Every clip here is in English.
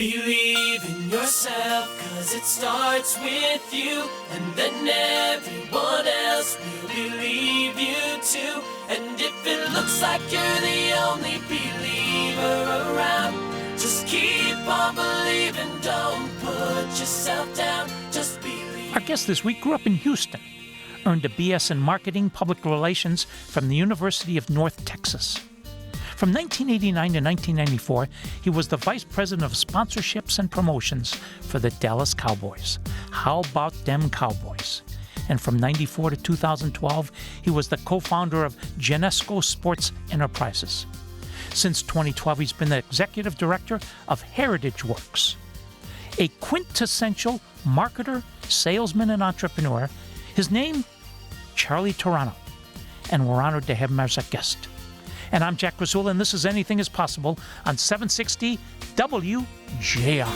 Believe in yourself, 'cause it starts with you, and then everyone else will believe you too. And if it looks like you're the only believer around, just keep on believing, don't put yourself down, just believe. Our guest this week grew up in Houston, earned a BS in Marketing Public Relations from the University of North Texas. From 1989 to 1994, he was the Vice President of Sponsorships and Promotions for the Dallas Cowboys. How about them Cowboys? And from 94 to 2012, he was the co-founder of Genesco Sports Enterprises. Since 2012, he's been the Executive Director of Heritage Works. A quintessential marketer, salesman, and entrepreneur. His name, Charlie Turano. And we're honored to have him as a guest. And I'm Jack Krasula, and this is Anything is Possible on 760 WJR.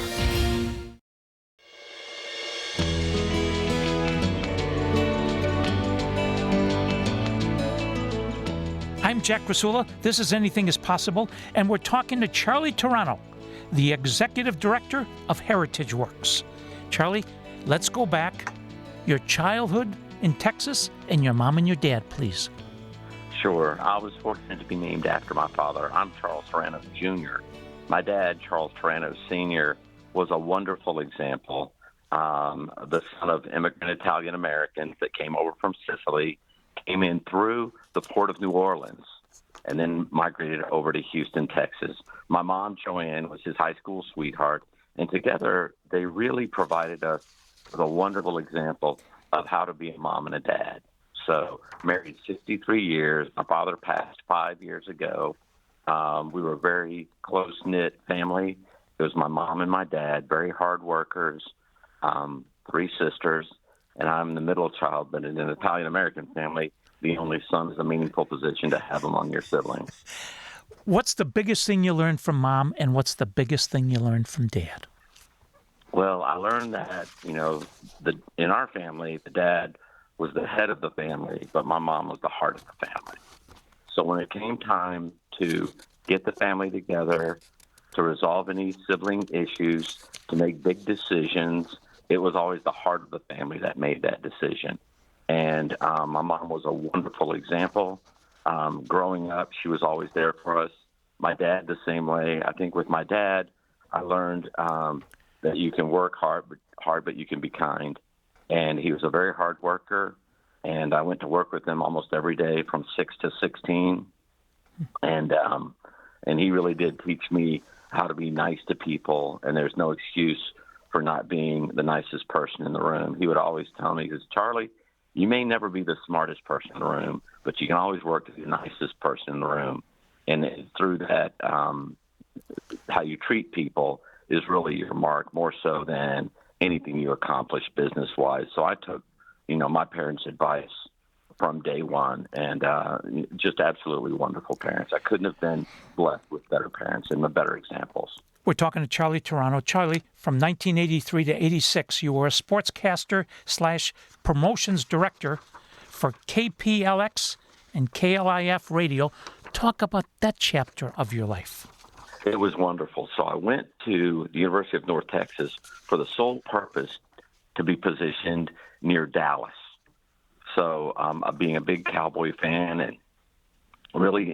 I'm Jack Krasula. This is Anything is Possible, and we're talking to Charlie Turano, the Executive Director of Heritage Works. Charlie, let's go back. Your childhood in Texas and your mom and your dad, please. Sure. I was fortunate to be named after my father. I'm Charles Turano Jr. My dad, Charles Turano Sr., was a wonderful example, the son of immigrant Italian Americans that came over from Sicily, came in through the port of New Orleans, and then migrated over to Houston, Texas. My mom, Joanne, was his high school sweetheart, and together they really provided us with a wonderful example of how to be a mom and a dad. So, married 63 years. My father passed 5 years ago. We were a very close-knit family. It was my mom and my dad, very hard workers, 3 sisters, and I'm the middle child. But in an Italian-American family, the only son is a meaningful position to have among your siblings. What's the biggest thing you learned from mom, and what's the biggest thing you learned from dad? Well, I learned that, in our family, the dad was the head of the family, but my mom was the heart of the family. So when it came time to get the family together, to resolve any sibling issues, to make big decisions, it was always the heart of the family that made that decision. And my mom was a wonderful example. Growing up, she was always there for us. My dad, the same way. I think with my dad, I learned that you can work hard, but you can be kind. And he was a very hard worker, and I went to work with him almost every day from 6 to 16. And he really did teach me how to be nice to people, and there's no excuse for not being the nicest person in the room. He would always tell me, he goes, Charlie, you may never be the smartest person in the room, but you can always work to be the nicest person in the room. And through that, how you treat people is really your mark, more so than anything you accomplish business-wise. So I took, my parents' advice from day one, and just absolutely wonderful parents. I couldn't have been blessed with better parents and the better examples. We're talking to Charlie Turano. Charlie, from 1983 to 86, you were a sportscaster/promotions director for KPLX and KLIF Radio. Talk about that chapter of your life. It was wonderful. So I went to the University of North Texas for the sole purpose to be positioned near Dallas. So being a big Cowboy fan, and really,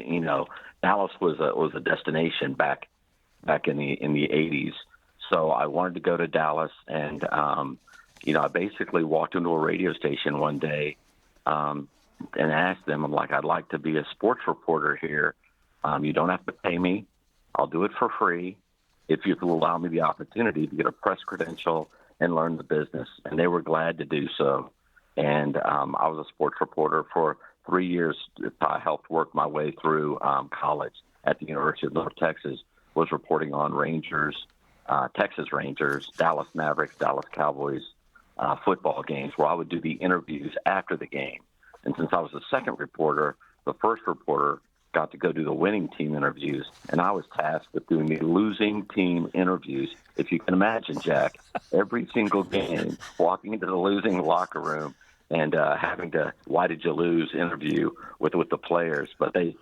Dallas was a destination back in the 80s. So I wanted to go to Dallas, and I basically walked into a radio station one day and asked them, I'd like to be a sports reporter here. You don't have to pay me. I'll do it for free if you will allow me the opportunity to get a press credential and learn the business. And they were glad to do so. And I was a sports reporter for 3 years. I helped work my way through college at the University of North Texas, was reporting on Rangers, Texas Rangers, Dallas Mavericks, Dallas Cowboys football games, where I would do the interviews after the game. And since I was the second reporter, the first reporter got to go do the winning team interviews, and I was tasked with doing the losing team interviews. If you can imagine, Jack, every single game, walking into the losing locker room and having to "why did you lose" interview with the players. But they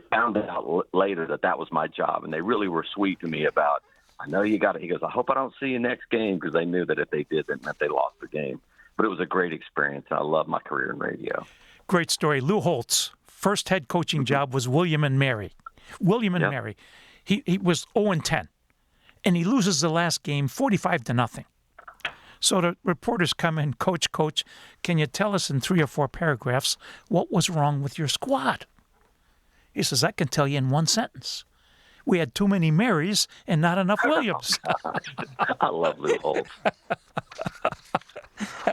found out later that was my job, and they really were sweet to me about I know you got it. He goes, I hope I don't see you next game, because they knew that if they did, that meant they lost the game. But it was a great experience. I love my career in radio. Great story. Lou Holtz, first head coaching job was William and Mary. William and Mary. He was 0-10, and he loses the last game 45-0. So the reporters come in, Coach, can you tell us in 3 or 4 paragraphs what was wrong with your squad? He says, I can tell you in 1 sentence. We had too many Marys and not enough Williams. I love Lou Holtz.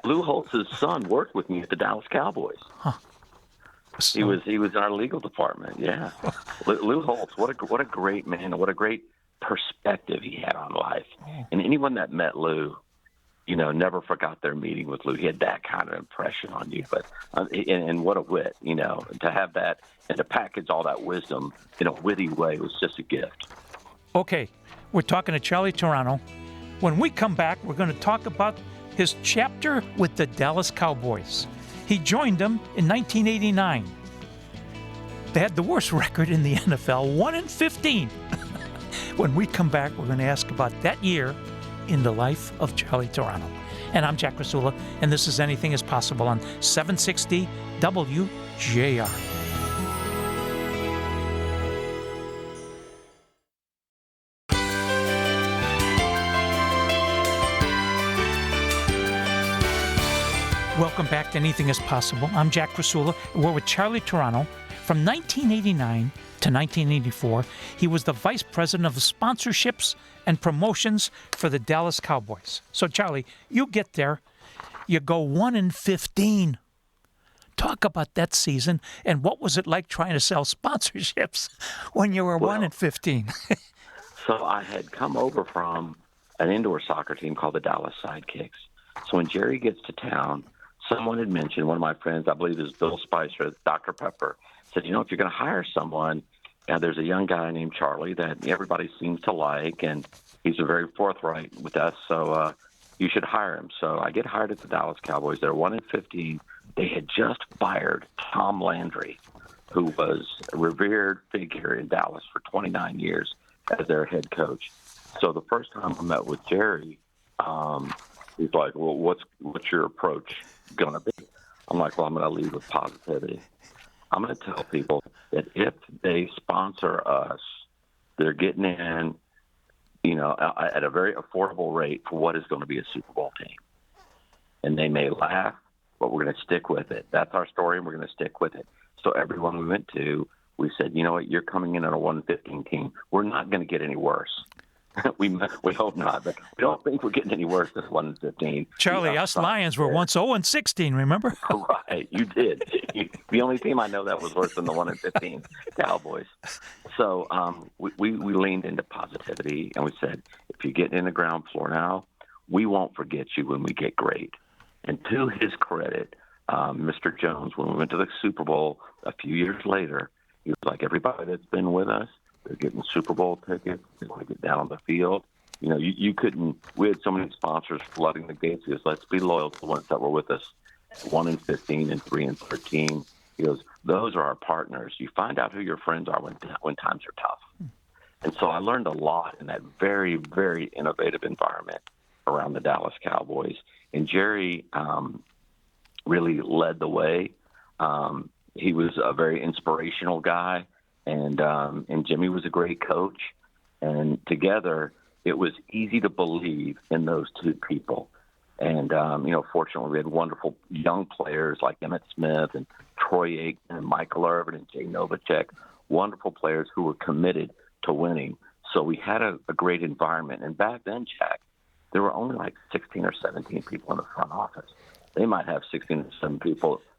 Lou Holtz's son worked with me at the Dallas Cowboys. Huh. So, he was in our legal department. Yeah, Lou Holtz. What a great man, and what a great perspective he had on life. And anyone that met Lou, never forgot their meeting with Lou. He had that kind of impression on you. But and what a wit, to have that and to package all that wisdom in a witty way was just a gift. Okay, we're talking to Charlie Turano. When we come back, we're going to talk about his chapter with the Dallas Cowboys. He joined them in 1989. They had the worst record in the NFL, 1-15. When we come back, we're going to ask about that year in the life of Charlie Turano. And I'm Jack Krasula, and this is Anything is Possible on 760 WJR. Welcome back to Anything is Possible. I'm Jack Krasula. We're with Charlie Turano. From 1989 to 1984, he was the vice president of sponsorships and promotions for the Dallas Cowboys. So, Charlie, you get there, you go 1-15. Talk about that season, and what was it like trying to sell sponsorships when you were 1-15? So I had come over from an indoor soccer team called the Dallas Sidekicks. So when Jerry gets to town, someone had mentioned, one of my friends, I believe it was Bill Spicer, Dr. Pepper, said, if you're going to hire someone, there's a young guy named Charlie that everybody seems to like, and he's very forthright with us, so you should hire him. So I get hired at the Dallas Cowboys. They're 1-15. They had just fired Tom Landry, who was a revered figure in Dallas for 29 years as their head coach. So the first time I met with Jerry, he's like, well, what's your approach going to be? I'm like, well, I'm going to lead with positivity. I'm going to tell people that if they sponsor us, they're getting in, at a very affordable rate for what is going to be a Super Bowl team. And they may laugh, but we're going to stick with it. That's our story, and we're going to stick with it. So everyone we went to, we said, you know what, you're coming in on a 1-15 team. We're not going to get any worse. we hope not, but we don't think we're getting any worse than 1-15. Charlie, us Lions were once 0-16, remember? Right, you did. The only team I know that was worse than the 1-15 Cowboys. So we leaned into positivity, and we said, if you're getting in the ground floor now, we won't forget you when we get great. And to his credit, Mr. Jones, when we went to the Super Bowl a few years later, he was like, everybody that's been with us, they're getting Super Bowl tickets. They want to get down on the field. You couldn't. We had so many sponsors flooding the gates. He goes, let's be loyal to the ones that were with us 1-15 and 3-13. He goes, those are our partners. You find out who your friends are when times are tough. And so I learned a lot in that very, very innovative environment around the Dallas Cowboys. And Jerry really led the way. He was a very inspirational guy. And Jimmy was a great coach, and together it was easy to believe in those two people. And fortunately, we had wonderful young players like Emmitt Smith and Troy Aikman and Michael Irvin and Jay Novacek, wonderful players who were committed to winning. So we had a great environment. And back then, Jack, there were only like 16 or 17 people in the front office. They might have 16 or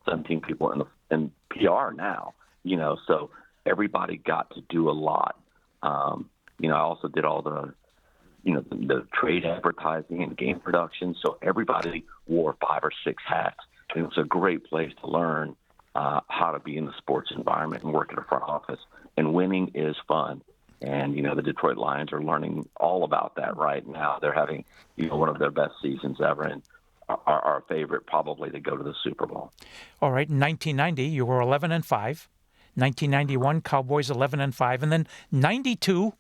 17 people in PR now. So everybody got to do a lot. I also did all the trade advertising and game production. So everybody wore 5 or 6 hats. And it was a great place to learn how to be in the sports environment and work in the front office. And winning is fun. And, the Detroit Lions are learning all about that right now. They're having, one of their best seasons ever, and our favorite probably to go to the Super Bowl. All right. In 1990, you were 11-5. 1991, Cowboys 11-5, and then 92,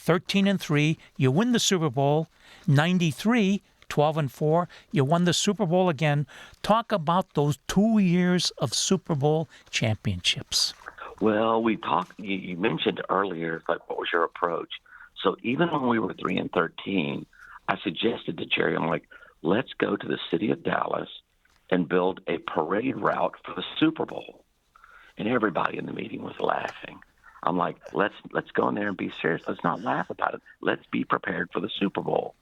13-3, you win the Super Bowl. 93, 12-4, you won the Super Bowl again. Talk about those 2 years of Super Bowl championships. Well, you mentioned earlier, like, what was your approach? So even when we were 3-13, I suggested to Jerry, I'm like, let's go to the city of Dallas and build a parade route for the Super Bowl. And everybody in the meeting was laughing. I'm like, let's go in there and be serious. Let's not laugh about it. Let's be prepared for the Super Bowl.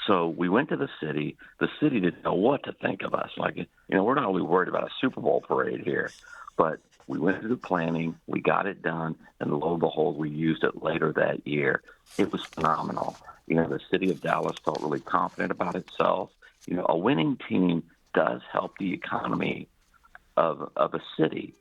So we went to the city. The city didn't know what to think of us. Like, we're not really worried about a Super Bowl parade here. But we went through the planning. We got it done. And lo and behold, we used it later that year. It was phenomenal. The city of Dallas felt really confident about itself. A winning team does help the economy of a city.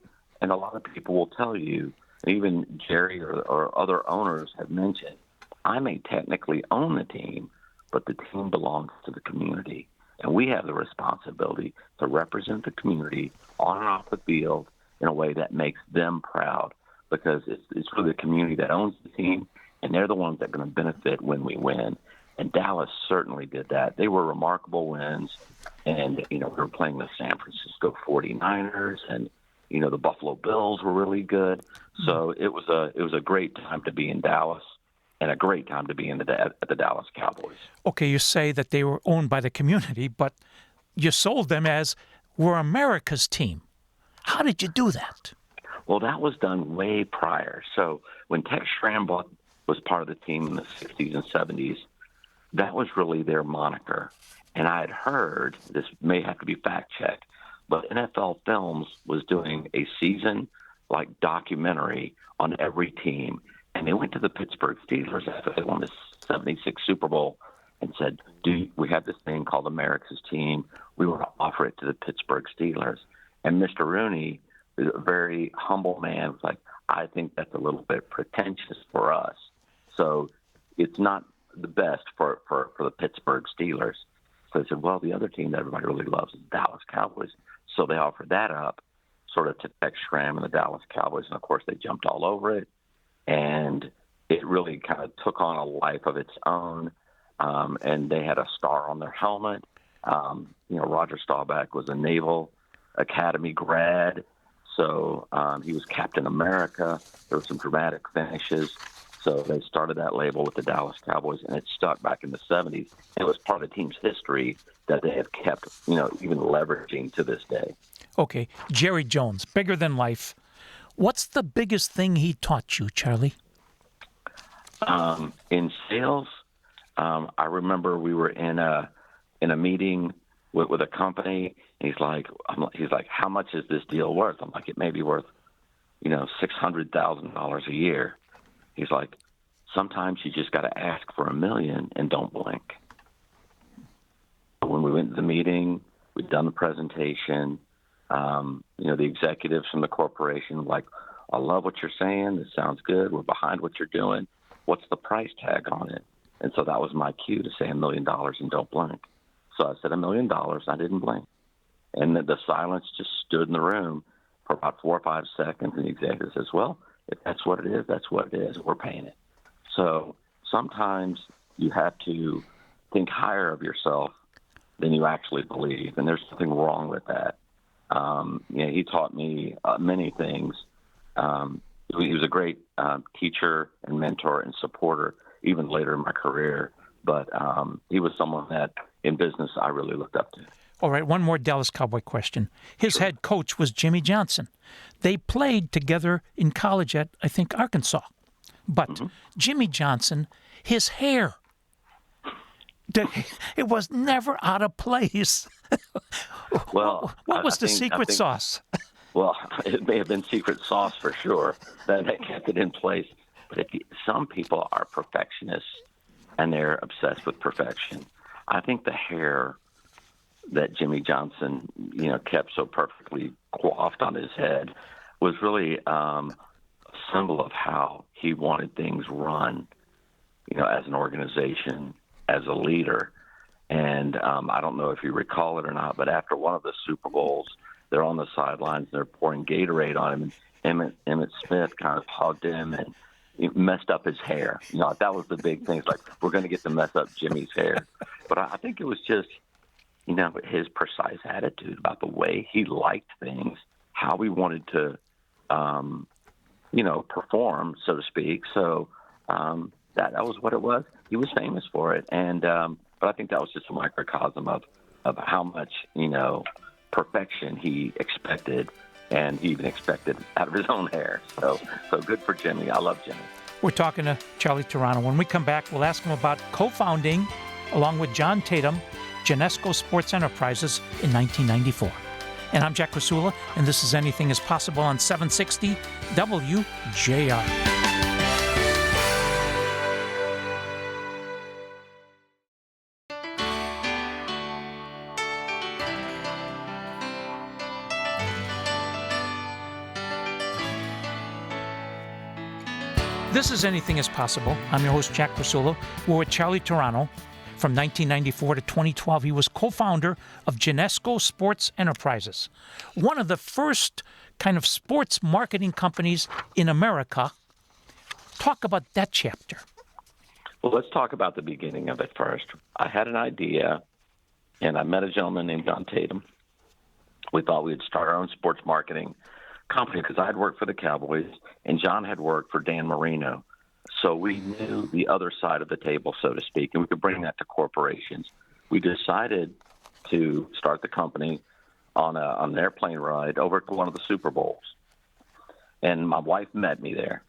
And a lot of people will tell you, even Jerry or other owners have mentioned, I may technically own the team, but the team belongs to the community. And we have the responsibility to represent the community on and off the field in a way that makes them proud, because it's really the community that owns the team, and they're the ones that are going to benefit when we win. And Dallas certainly did that. They were remarkable wins. And, we were playing the San Francisco 49ers, and, the Buffalo Bills were really good. So it was a great time to be in Dallas, and a great time to be at the Dallas Cowboys. Okay, you say that they were owned by the community, but you sold them as we're America's team. How did you do that? Well, that was done way prior. So when Tex Schramm was part of the team in the 60s and 70s, that was really their moniker. And I had heard, this may have to be fact-checked, but NFL Films was doing a season-like documentary on every team. And they went to the Pittsburgh Steelers after they won the 76 Super Bowl and said, we have this thing called America's Team. We want to offer it to the Pittsburgh Steelers. And Mr. Rooney, a very humble man, was like, I think that's a little bit pretentious for us. So it's not the best for the Pittsburgh Steelers. So they said, well, the other team that everybody really loves is the Dallas Cowboys. So they offered that up sort of to Tex Schramm and the Dallas Cowboys. And, of course, they jumped all over it. And it really kind of took on a life of its own. And they had a star on their helmet. Roger Staubach was a Naval Academy grad. So he was Captain America. There were some dramatic finishes. So they started that label with the Dallas Cowboys, and it stuck back in the 70s. And it was part of the team's history that they have kept, even leveraging to this day. Okay, Jerry Jones, bigger than life. What's the biggest thing he taught you, Charlie? In sales, I remember we were in a meeting with a company, and he's like, how much is this deal worth? I'm like, it may be worth, $600,000 a year. He's like, sometimes you just got to ask for $1 million and don't blink. When we went to the meeting, we'd done the presentation. The executives from the corporation were like, I love what you're saying. This sounds good. We're behind what you're doing. What's the price tag on it? And so that was my cue to say $1 million and don't blink. So I said $1 million. I didn't blink. And the silence just stood in the room for about 4 or 5 seconds. And the executive says, well, if that's what it is, that's what it is. We're paying it. So sometimes you have to think higher of yourself than you actually believe. And there's nothing wrong with that. He taught me many things. He was a great teacher and mentor and supporter, even later in my career. But he was someone that, in business, I really looked up to. All right, one more Dallas Cowboy question. His head coach was Jimmy Johnson. They played together in college at, I think, Arkansas. But Jimmy Johnson, his hair, it was never out of place. Well, what was the secret sauce? Well, it may have been secret sauce for sure that kept it in place. But some people are perfectionists, and they're obsessed with perfection. I think the hair that Jimmy Johnson, kept so perfectly coiffed on his head was really a symbol of how he wanted things run, as an organization, as a leader. And I don't know if you recall it or not, but after one of the Super Bowls, they're on the sidelines, they're pouring Gatorade on him, and Emmitt Smith kind of hugged him and messed up his hair. That was the big thing. It's like, we're going to get to mess up Jimmy's hair. But I think it was just, his precise attitude about the way he liked things, how he wanted to, perform, so to speak. So that was what it was. He was famous for it. And but I think that was just a microcosm of how much, perfection he expected, and he even expected out of his own hair. So good for Jimmy. I love Jimmy. We're talking to Charlie Turano. When we come back, we'll ask him about co-founding, along with John Tatum, Genesco Sports Enterprises in 1994. And I'm Jack Krasula, and this is Anything is Possible on 760 WJR. This is Anything is Possible. I'm your host, Jack Krasula. We're with Charlie Turano. From 1994 to 2012, he was co-founder of Genesco Sports Enterprises, one of the first kind of sports marketing companies in America. Talk about that chapter. Well, let's talk about the beginning of it first. I had an idea, and I met a gentleman named John Tatum. We thought we'd start our own sports marketing company because I had worked for the Cowboys, and John had worked for Dan Marino. So we knew the other side of the table, so to speak, and we could bring that to corporations. We decided to start the company on an airplane ride over to one of the Super Bowls. And my wife met me there.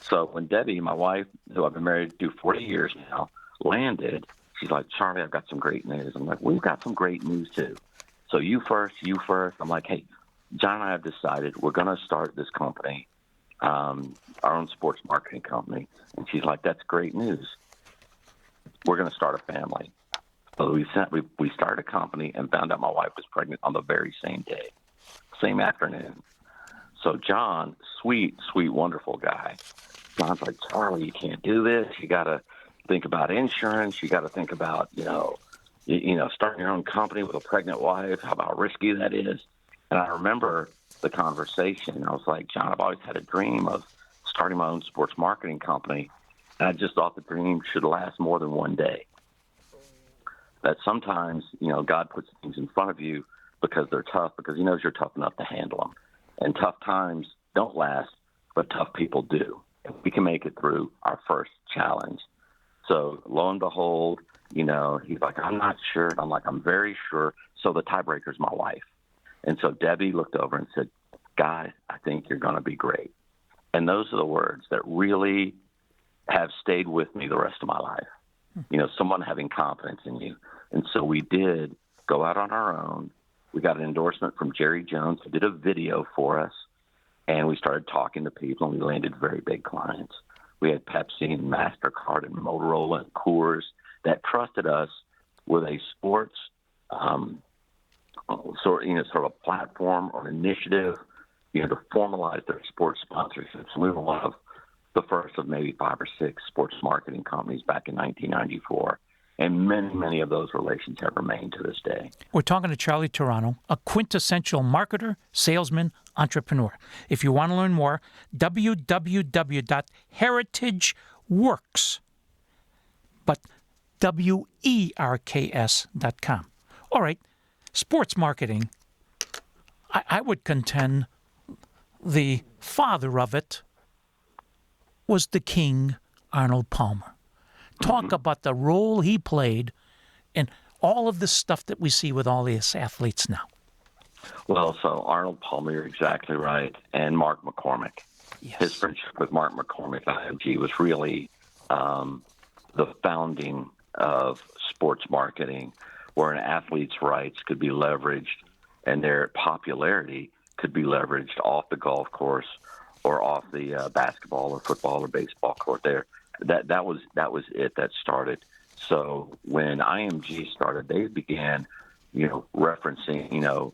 So when Debbie, my wife, who I've been married to 40 years now, landed, she's like, Charlie, I've got some great news. I'm like, we've got some great news too. So you first. I'm like, hey, John and I have decided we're going to start this company, our own sports marketing company. And she's like, that's great news. We're going to start a family. So we started a company and found out my wife was pregnant on the very same day, same afternoon. So John, sweet, wonderful guy. John's like, Charlie, you can't do this. You got to think about insurance. You got to think about, starting your own company with a pregnant wife, how about risky that is. And I remember the conversation. I was like, John, I've always had a dream of starting my own sports marketing company. And I just thought the dream should last more than one day. That sometimes, God puts things in front of you because they're tough, because he knows you're tough enough to handle them. And tough times don't last, but tough people do. And we can make it through our first challenge. So lo and behold, he's like, I'm not sure. And I'm like, I'm very sure. So the tiebreaker's my wife. And so Debbie looked over and said, Guy, I think you're going to be great. And those are the words that really have stayed with me the rest of my life. Someone having confidence in you. And so we did go out on our own. We got an endorsement from Jerry Jones, who did a video for us. And we started talking to people, and we landed very big clients. We had Pepsi and MasterCard and Motorola and Coors that trusted us with a sports sort of a platform or initiative, to formalize their sports sponsorships. And we were one of the first of maybe 5 or 6 sports marketing companies back in 1994. And many, many of those relations have remained to this day. We're talking to Charlie Turano, a quintessential marketer, salesman, entrepreneur. If you want to learn more, www.heritageworks, but WERKS.com. All right, sports marketing, I would contend the father of it was the king, Arnold Palmer. Talk about the role he played in all of the stuff that we see with all these athletes now. Well, so Arnold Palmer, you're exactly right, and Mark McCormick. Yes. His friendship with Mark McCormick at IMG was really the founding of sports marketing, where an athlete's rights could be leveraged and their popularity could be leveraged off the golf course or off the basketball or football or baseball court there. That was it that started. So when IMG started, they began, referencing,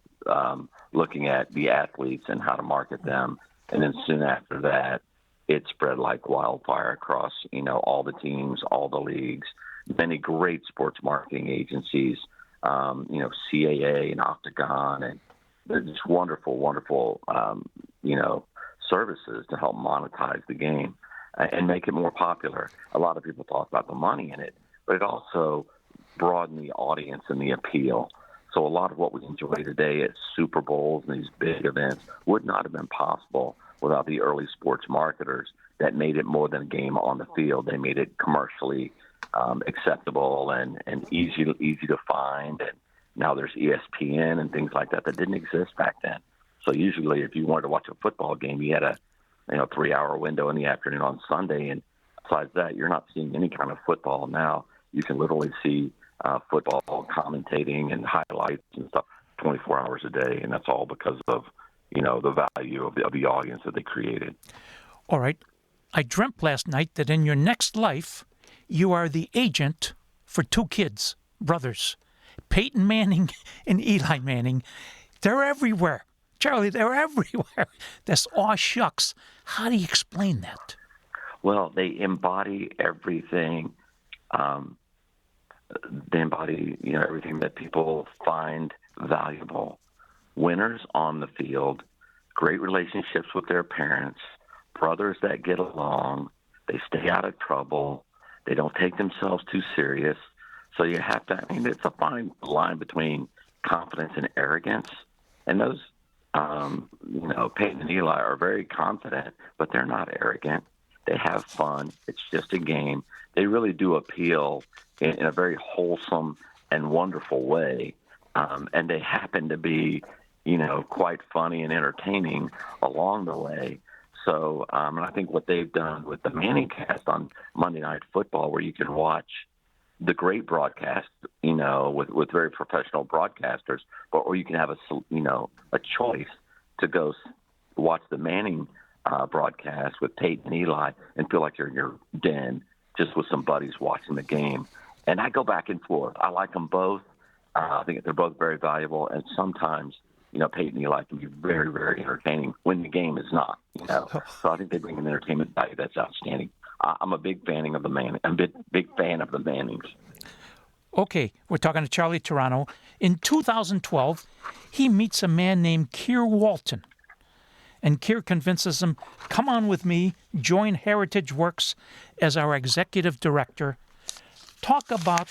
looking at the athletes and how to market them. And then soon after that, it spread like wildfire across, all the teams, all the leagues, many great sports marketing agencies, CAA and Octagon, and just wonderful, services to help monetize the game. and make it more popular. A lot of people talk about the money in it, but it also broadened the audience and the appeal. So a lot of what we enjoy today at Super Bowls and these big events would not have been possible without the early sports marketers that made it more than a game on the field. They made it commercially acceptable and easy to find. And now there's ESPN and things like that didn't exist back then. So usually if you wanted to watch a football game, you had a 3-hour window in the afternoon on Sunday. And besides that, you're not seeing any kind of football now. You can literally see football commentating and highlights and stuff 24 hours a day. And that's all because of, the value of the audience that they created. All right. I dreamt last night that in your next life, you are the agent for 2 kids, brothers, Peyton Manning and Eli Manning. They're everywhere. Charlie, they're everywhere. That's aw shucks. How do you explain that? Well, they embody everything. They embody, everything that people find valuable. Winners on the field, great relationships with their parents, brothers that get along, they stay out of trouble, they don't take themselves too serious. So you have to, it's a fine line between confidence and arrogance. And those, Peyton and Eli are very confident, but they're not arrogant. They have fun. It's just a game. They really do appeal in a very wholesome and wonderful way. And they happen to be, quite funny and entertaining along the way. So, and I think what they've done with the Manning cast on Monday Night Football, where you can watch the great broadcast, with very professional broadcasters, or you can have a choice to go watch the Manning broadcast with Peyton and Eli and feel like you're in your den just with some buddies watching the game. And I go back and forth. I like them both. I think they're both very valuable, and sometimes Peyton and Eli can be very, very entertaining when the game is not. So I think they bring an entertainment value that's outstanding. I'm a big fan of the Mannings. I'm a big fan of the Mannings. Okay, we're talking to Charlie Turano. In 2012, he meets a man named Keir Walton. And Keir convinces him, come on with me, join Heritage Works as our executive director. Talk about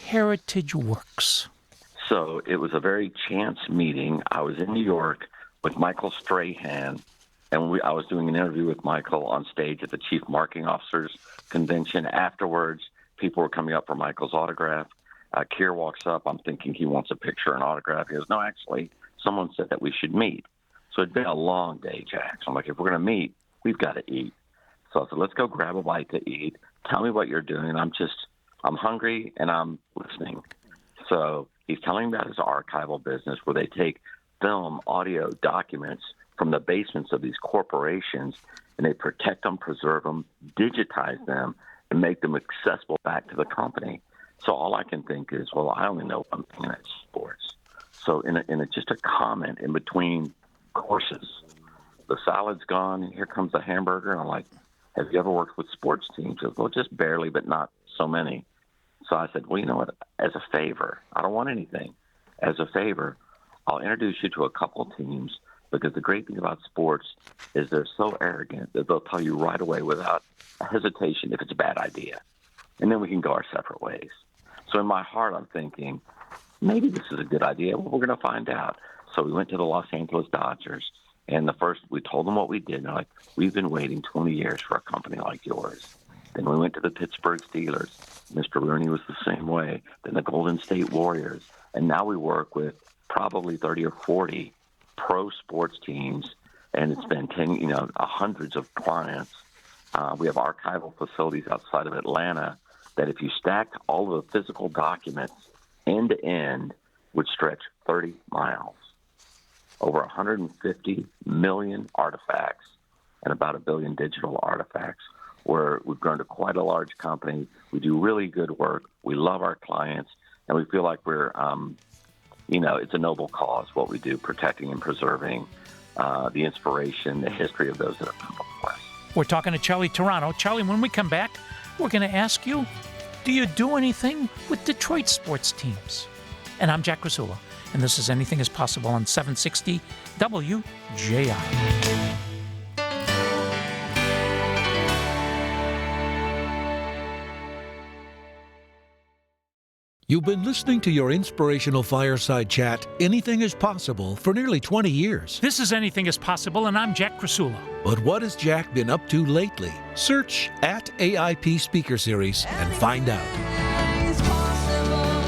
Heritage Works. So it was a very chance meeting. I was in New York with Michael Strahan, and I was doing an interview with Michael on stage at the Chief Marketing Officers Convention. Afterwards, people were coming up for Michael's autograph. Keir walks up. I'm thinking he wants a picture and autograph. He goes, no, actually, someone said that we should meet. So it'd been a long day, Jack. So I'm like, if we're going to meet, we've got to eat. So I said, let's go grab a bite to eat. Tell me what you're doing. I'm hungry and I'm listening. So he's telling me about his archival business where they take film, audio, documents from the basements of these corporations, and they protect them, preserve them, digitize them, and make them accessible back to the company. So all I can think is, well, I only know one thing, and that's sports. So in just a comment in between courses, the salad's gone, and here comes the hamburger, and I'm like, have you ever worked with sports teams? He goes, well, just barely, but not so many. So I said, well, you know what, as a favor, I don't want anything. As a favor, I'll introduce you to a couple teams, because the great thing about sports is they're so arrogant that they'll tell you right away without hesitation if it's a bad idea. And then we can go our separate ways. So in my heart, I'm thinking, maybe this is a good idea. Well, we're going to find out. So we went to the Los Angeles Dodgers, and we told them what we did. And they're like, we've been waiting 20 years for a company like yours. Then we went to the Pittsburgh Steelers. Mr. Rooney was the same way. Then the Golden State Warriors. And now we work with probably 30 or 40 pro sports teams, and it's been hundreds of clients. We have archival facilities outside of Atlanta that if you stacked all of the physical documents end to end would stretch 30 miles. Over 150 million artifacts and about 1 billion digital artifacts, where we've grown to quite a large company. We do really good work. We love our clients, and we feel like we're, it's a noble cause, what we do, protecting and preserving the inspiration, the history of those that have come before us. We're talking to Charlie Turano. Charlie, when we come back, we're going to ask you, do you do anything with Detroit sports teams? And I'm Jack Krasula, and this is Anything is Possible on 760 WJI. You've been listening to your inspirational fireside chat, Anything is Possible, for nearly 20 years. This is Anything is Possible, and I'm Jack Krasula. But what has Jack been up to lately? Search at AIP Speaker Series and find out.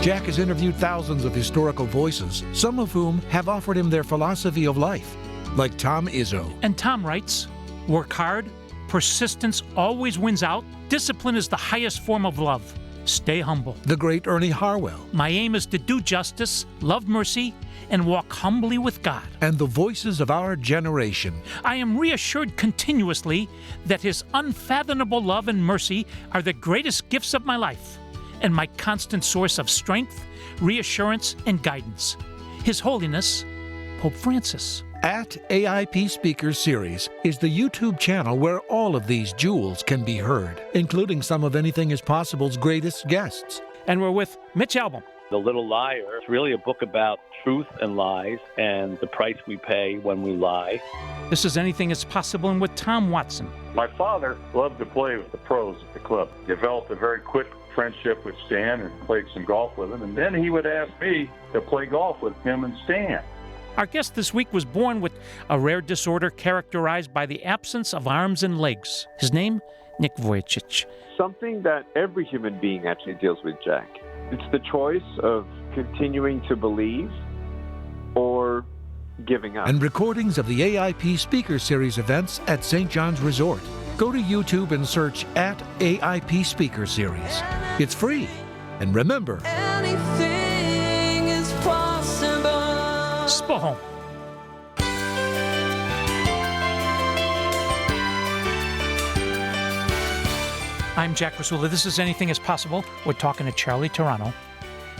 Jack has interviewed thousands of historical voices, some of whom have offered him their philosophy of life, like Tom Izzo. And Tom writes, work hard, persistence always wins out, discipline is the highest form of love. Stay humble. The great Ernie Harwell. My aim is to do justice, love mercy, and walk humbly with God. And the voices of our generation. I am reassured continuously that His unfathomable love and mercy are the greatest gifts of my life and my constant source of strength, reassurance, and guidance. His Holiness, Pope Francis. At AIP Speaker Series is the YouTube channel where all of these jewels can be heard, including some of Anything is Possible's greatest guests. And we're with Mitch Albom. The Little Liar is really a book about truth and lies and the price we pay when we lie. This is Anything is Possible, and with Tom Watson. My father loved to play with the pros at the club. Developed a very quick friendship with Stan and played some golf with him. And then he would ask me to play golf with him and Stan. Our guest this week was born with a rare disorder characterized by the absence of arms and legs. His name, Nick Vujicic. Something that every human being actually deals with, Jack. It's the choice of continuing to believe or giving up. And recordings of the AIP Speaker Series events at St. John's Resort. Go to YouTube and search at AIP Speaker Series. It's free. And remember, Anything is possible. Spohom. I'm Jack Krasula. This is Anything is Possible. We're talking to Charlie Turano.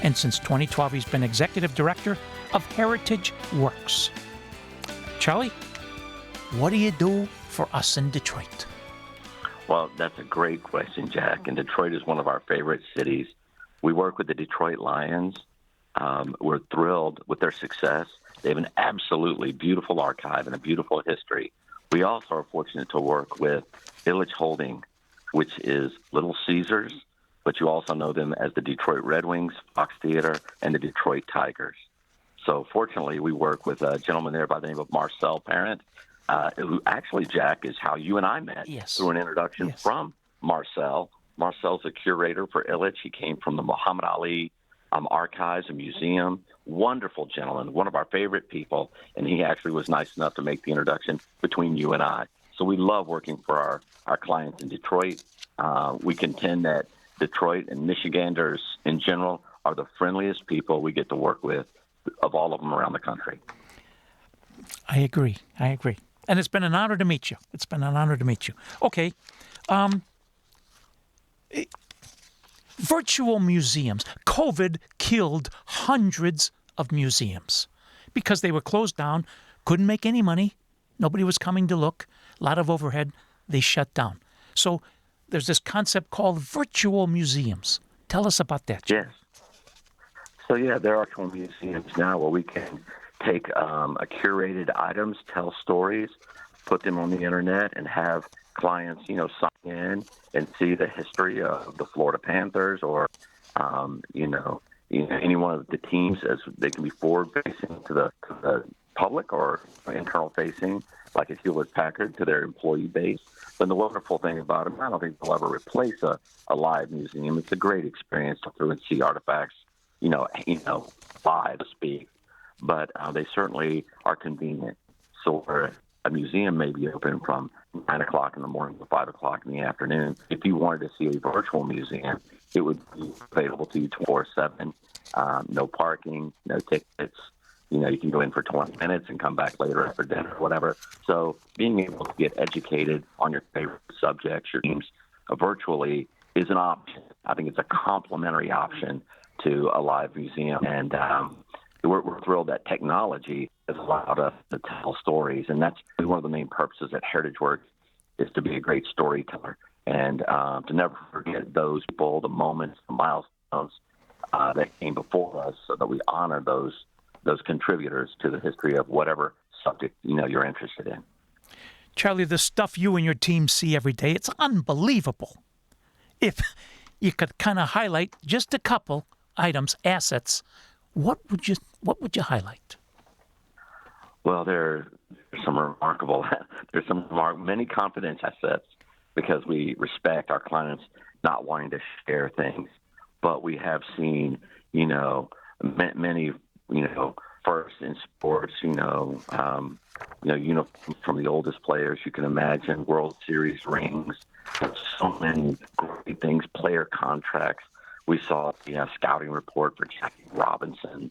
And since 2012, he's been executive director of Heritage Works. Charlie, what do you do for us in Detroit? Well, that's a great question, Jack. And Detroit is one of our favorite cities. We work with the Detroit Lions. We're thrilled with their success. They have an absolutely beautiful archive and a beautiful history. We also are fortunate to work with Village Holding, which is Little Caesars, but you also know them as the Detroit Red Wings, Fox Theater, and the Detroit Tigers. So fortunately, we work with a gentleman there by the name of Marcel Parent, who actually, Jack, is how you and I met through an introduction from Marcel. Marcel's a curator for Illich. He came from the Muhammad Ali Archives and Museum. Wonderful gentleman, one of our favorite people, and he actually was nice enough to make the introduction between you and I. So we love working for our clients in Detroit. We contend that Detroit and Michiganders in general are the friendliest people we get to work with of all of them around the country. I agree. And it's been an honor to meet you. Okay. Virtual museums. COVID killed hundreds of museums because they were closed down, couldn't make any money, nobody was coming to look, a lot of overhead, they shut down. So there's this concept called virtual museums. Tell us about that. Yes. So, there are virtual museums now where we can take curated items, tell stories, put them on the internet, and have clients, sign in and see the history of the Florida Panthers or, any one of the teams, as they can be forward-facing to the public or internal-facing, like a Hewlett-Packard, to their employee base. But the wonderful thing about them, I don't think they'll ever replace a live museum. It's a great experience to go through and see artifacts, live, to speak. But they certainly are convenient. So where a museum may be open from 9 o'clock in the morning to 5 o'clock in the afternoon. If you wanted to see a virtual museum, it would be available to you 24/7. No parking, no tickets. You can go in for 20 minutes and come back later after dinner or whatever. So being able to get educated on your favorite subjects, your teams, virtually is an option. I think it's a complementary option to a live museum. And we're thrilled that technology has allowed us to tell stories. And that's one of the main purposes at Heritage Works, is to be a great storyteller and to never forget those people, the moments, the milestones that came before us, so that we honor those contributors to the history of whatever subject you're interested in. Charlie, the stuff you and your team see every day, it's unbelievable. If you could kind of highlight just a couple items, assets, what would you highlight? Well, there's many confidence assets because we respect our clients not wanting to share things. But we have seen, many, first in sports, uniforms from the oldest players you can imagine, World Series rings, so many great things, player contracts. We saw the scouting report for Jackie Robinson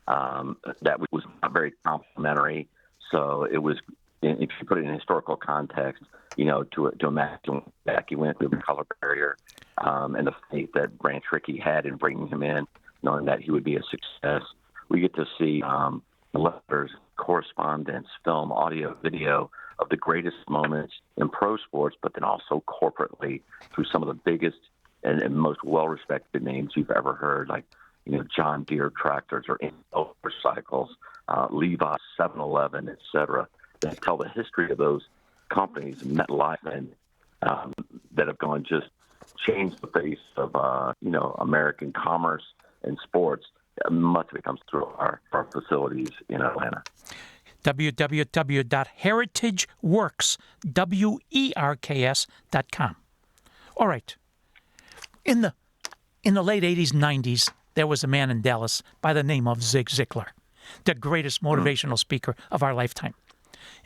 that was not very complimentary. So it was, if you put it in historical context, to imagine Jackie went through the color barrier and the faith that Branch Rickey had in bringing him in, knowing that he would be a success. We get to see letters, correspondence, film, audio, video of the greatest moments in pro sports, but then also corporately through some of the biggest and most well-respected names you've ever heard, like John Deere tractors or motorcycles, Levi's, 7-Eleven, et cetera, that tell the history of those companies, MetLife, and that have gone just changed the face of American commerce and sports. Much of it comes through our facilities in Atlanta. www.heritageworks.com. All right. In the late 80s, 90s, there was a man in Dallas by the name of Zig Ziglar, the greatest motivational speaker of our lifetime.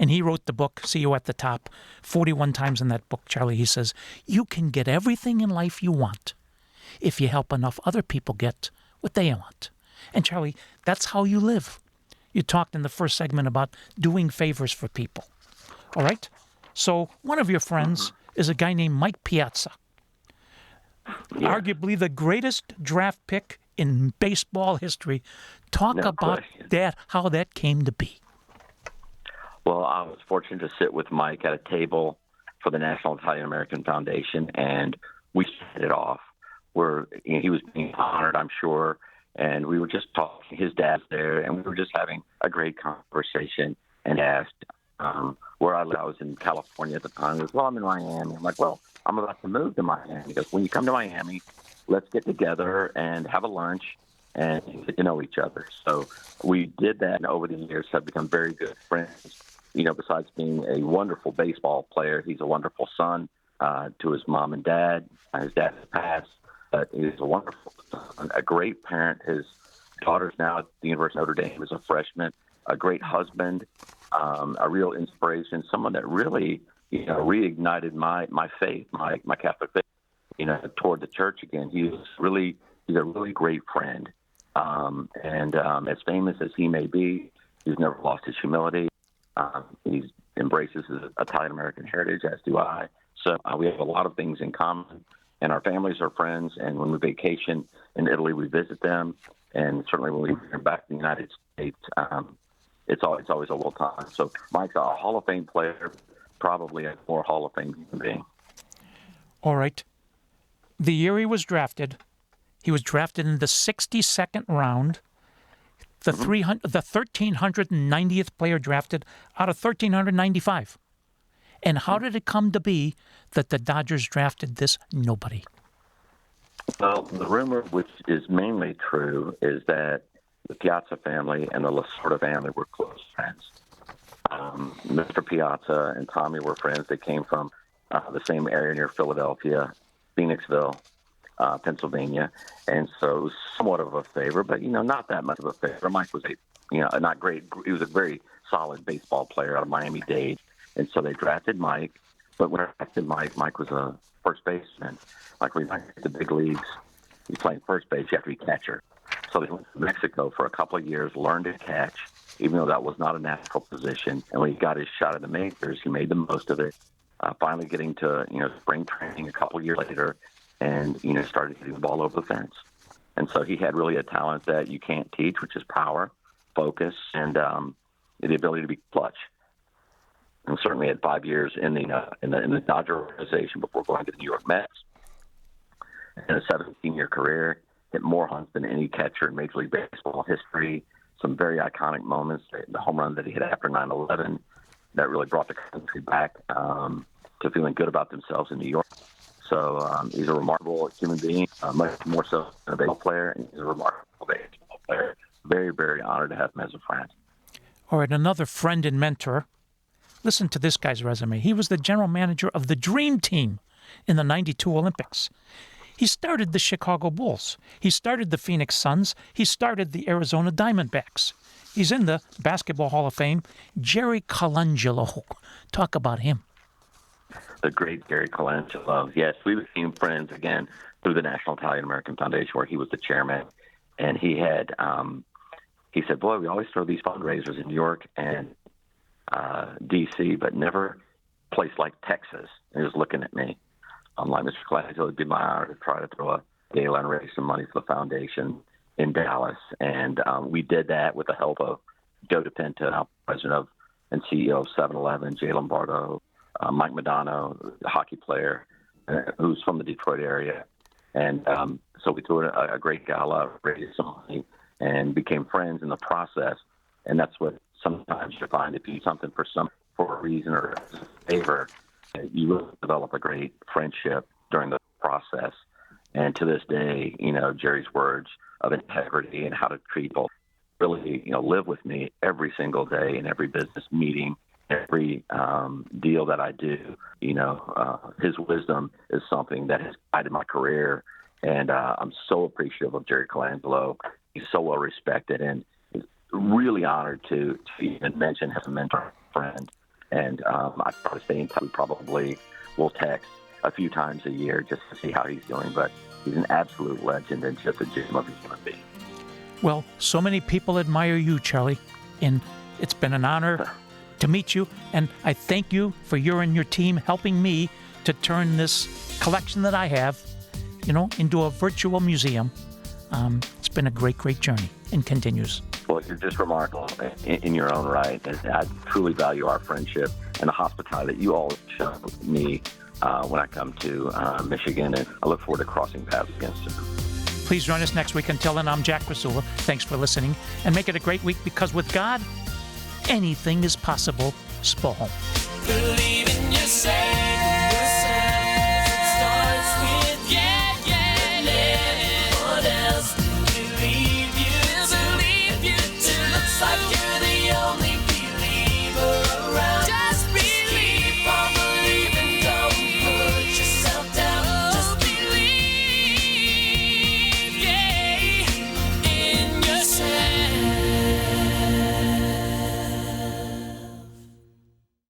And he wrote the book, See You at the Top, 41 times in that book, Charlie. He says, you can get everything in life you want if you help enough other people get what they want. And Charlie, that's how you live. You talked in the first segment about doing favors for people. All right? So one of your friends is a guy named Mike Piazza, arguably the greatest draft pick in baseball history. Talk about that, how that came to be. Well, I was fortunate to sit with Mike at a table for the National Italian American Foundation, and we started it off. He was being honored, I'm sure, and we were just talking. His dad's there, and we were just having a great conversation. And asked where I lived. I was in California at the time. He goes, well, I'm in Miami. I'm like, well, I'm about to move to Miami. He goes, when you come to Miami, let's get together and have a lunch and get to know each other. So we did that, and over the years have become very good friends. Besides being a wonderful baseball player, he's a wonderful son to his mom and dad. His dad has passed, but he's a wonderful son, a great parent. His daughter's now at the University of Notre Dame as a freshman, a great husband, a real inspiration, someone that really, reignited my faith, my Catholic faith, toward the church again. He's a really great friend. And as famous as he may be, he's never lost his humility. He embraces his Italian-American heritage, as do I. So we have a lot of things in common, and our families are friends. And when we vacation in Italy, we visit them. And certainly when we return back to the United States, it's always a little time. So Mike's a Hall of Fame player, probably a more Hall of Fame human being. All right. The year he was drafted in the 62nd round, the 1,390th player drafted out of 1,395. And how did it come to be that the Dodgers drafted this nobody? Well, the rumor, which is mainly true, is that the Piazza family and the Lasorda family were close friends. Mr. Piazza and Tommy were friends. They came from the same area near Philadelphia, Phoenixville, Pennsylvania, and so it was somewhat of a favor, but not that much of a favor. Mike was not great. He was a very solid baseball player out of Miami-Dade, and so they drafted Mike. But when I drafted Mike was a first baseman. Like when he went to the big leagues, he's playing first base. You have to be catcher. So they went to Mexico for a couple of years, learned to catch, even though that was not a natural position. And when he got his shot at the majors, he made the most of it. Finally getting to spring training a couple of years later, and started hitting the ball over the fence. And so he had really a talent that you can't teach, which is power, focus, and the ability to be clutch. And certainly had 5 years in the Dodger organization before going to the New York Mets. And a 17-year career, hit more hunts than any catcher in Major League Baseball history. Some very iconic moments. The home run that he hit after 9/11 that really brought the country back to feeling good about themselves in New York. So he's a remarkable human being, much more so than a baseball player, and he's a remarkable baseball player. Very, very honored to have him as a friend. All right, another friend and mentor. Listen to this guy's resume. He was the general manager of the Dream Team in the '92 Olympics. He started the Chicago Bulls. He started the Phoenix Suns. He started the Arizona Diamondbacks. He's in the Basketball Hall of Fame. Jerry Colangelo. Talk about him. The great Gary Colangelo. Yes, we became friends again through the National Italian American Foundation, where he was the chairman. And he had, he said, boy, we always throw these fundraisers in New York and D.C., but never a place like Texas. And he was looking at me. I'm like, Mr. Colangelo, it'd be my honor to try to throw a gala and raise some money for the foundation in Dallas. And we did that with the help of Joe DePinto, now president of and CEO of 7-Eleven, Jay Lombardo, Mike Madonna, the hockey player, who's from the Detroit area. And so we threw a great gala, raised some money, and became friends in the process. And that's what sometimes you find if you do something for a reason or a favor, you will develop a great friendship during the process. And to this day, Jerry's words of integrity and how to treat people really, live with me every single day in every business meeting, every deal that I do. His wisdom is something that has guided my career, and I'm so appreciative of Jerry Colangelo. He's so well respected, and really honored to even mention as a mentor friend. And I try to stay in touch. We probably will text a few times a year just to see how he's doing, but he's an absolute legend and just a gem of a human being. Well, so many people admire you, Charlie, and it's been an honor to meet you, and I thank you for you and your team helping me to turn this collection that I have, into a virtual museum. It's been a great, great journey, and continues. Well, you're just remarkable in your own right, and I truly value our friendship and the hospitality that you all show me when I come to Michigan, and I look forward to crossing paths again soon. Please join us next week. Until then, I'm Jack Krasula. Thanks for listening, and make it a great week, because with God, anything is possible. Spohom. Believe in yourself.